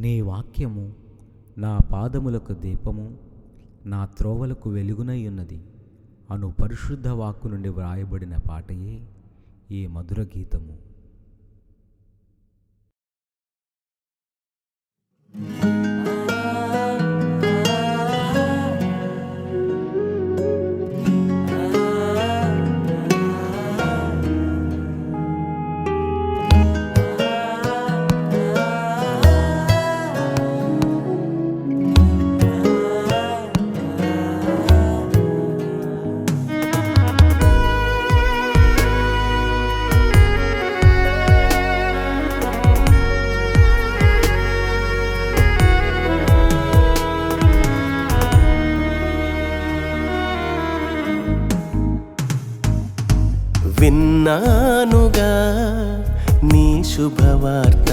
నీ వాక్యము నా పాదములకు దీపము, నా త్రోవలకు వెలుగునై ఉన్నది అను పరిశుద్ధ వాక్కు నుండి వ్రాయబడిన పాటయే ఈ మధుర గీతము. విన్నానుగా నీ శుభవార్త,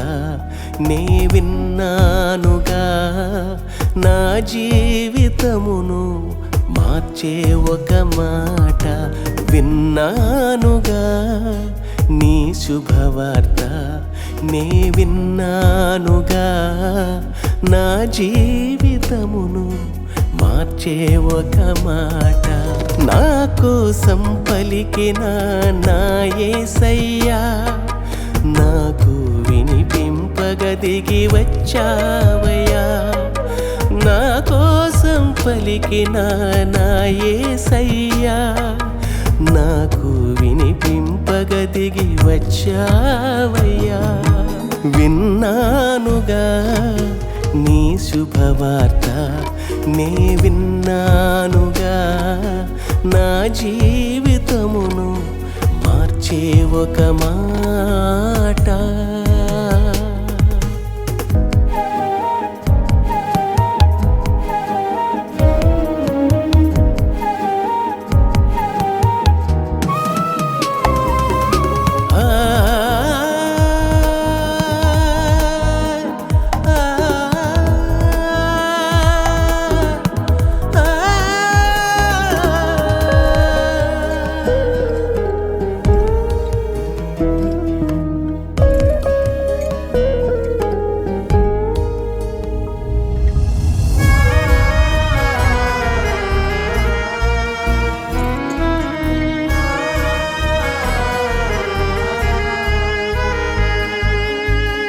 నే విన్నానుగా నా జీవితమును మార్చే ఒక మాట. విన్నానుగా నీ శుభవార్త, నే విన్నానుగా నా జీవితమును మార్చే ఒక మాట. నా కోసం పలికిన నా యేసయ్యా, నాకు వినిపింపగ దిగి వచ్చావయ్యా. నా కోసం పలికిన నా యేసయ్యా, నాకు వినిపింపగ దిగి వచ్చావయ్యా. విన్నానుగా నీ శుభవార్త, నే విన్నానుగా నా జీవితమును మార్చే ఒక మాట.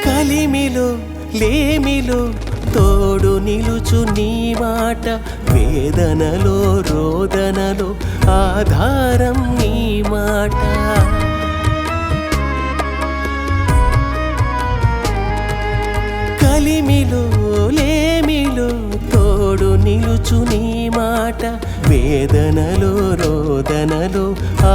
కలిమిలో లేమిలో తోడు నిలుచు నీ మాట, వేదనలో రోదనలో ఆధారం నీ మాట. కలిమిలో లేమిలో తోడు నిలుచు నీ మాట, వేదనలో రోదనలో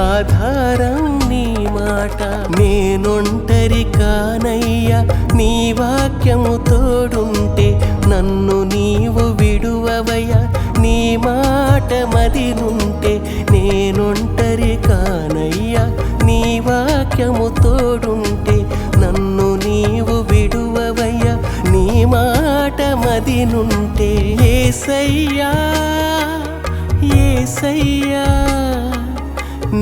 ఆధారం నీ మాట. నేనొంటరి కానయ్యా, నీ వాక్యము తోడుంటే నన్ను నీవు విడువవయ్యా. నీ మాట మదినుంటే నేనొంటరి కానయ్యా, నీ వాక్యము తోడుంటే నన్ను నీవు విడువవయ్యా. నీ మాట మదినుంటే యేసయ్యా, యేసయ్యా,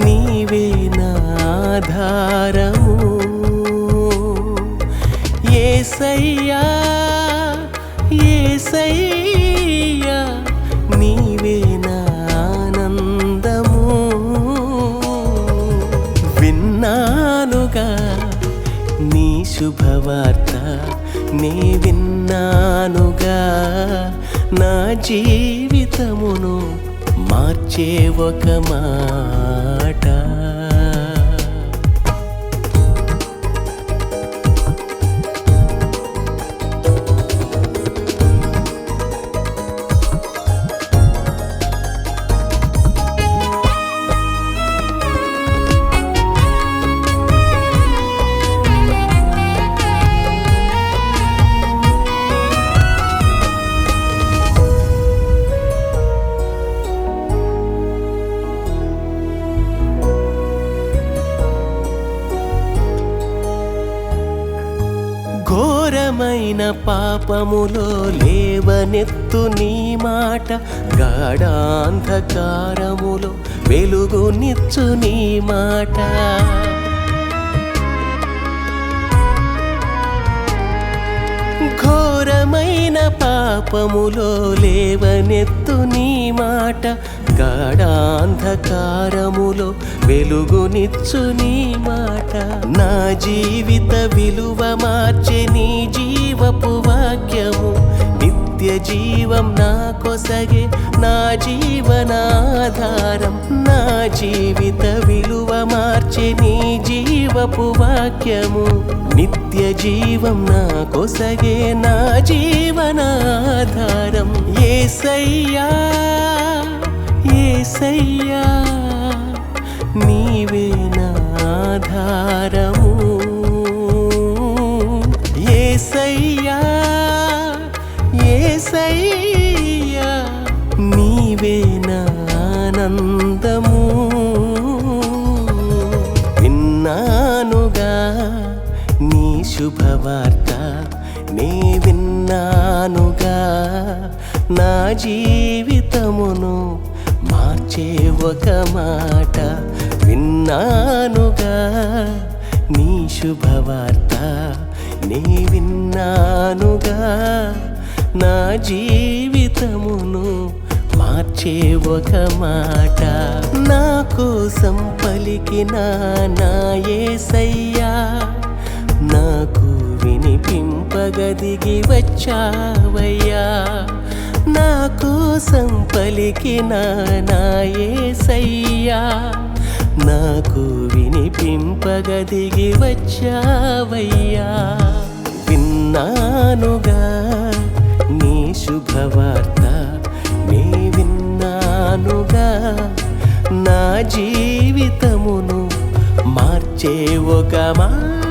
నీవే నా ఆధారము. యేసయ్యా, యేసయ్యా, నీవే నా ఆనందము. విన్నానుగా నీ శుభవార్త, నే విన్నానుగా నా జీవితమును మార్చే ఒక మాట. ఘోరమైన పాపములో లేవనెత్తు నీ మాట, గాఢాంధకారములో వెలుగునిచ్చు నీ మాట. ఘోరమైన పాపములో లేవనెత్తు నీ మాట, గాఢాంధకారములో వెలుగునిచ్చు నీ మాట. నా జీవిత విలువ మార్చే నీ జీవపు వాక్యము, నిత్య జీవం నా కొసగే నా జీవనాధారం. నా జీవిత విలువ మార్చే నీ జీవపు వాక్యము, నిత్య జీవం నా కొసగే నా జీవనాధారం. యేసయ్యా యేసయ్యా నీవే నా ఆధారము. యేసయ్యా యేసయ్యా నీవే నా ఆనందము. విన్నానుగా నీ శుభవార్త, నే విన్నానుగా నా జీవితమును మార్చే ఒక మాట. విన్నానుగా నీ శుభవార్త, నే విన్నానుగా నా జీవితమును మార్చే ఒక మాట. నా కోసం పలికిన నా యేసయ్యా, నాకు వినిపింపగదిగి వచ్చావయ్యా. నా కోసం పలికిన నా యేసయ్యా, నాకు వినిపింపగదిగి వచ్చావయ్యా. విన్నానుగా నీ శుభవార్త, నే విన్నానుగా నా జీవితమును మార్చే ఒక మాట.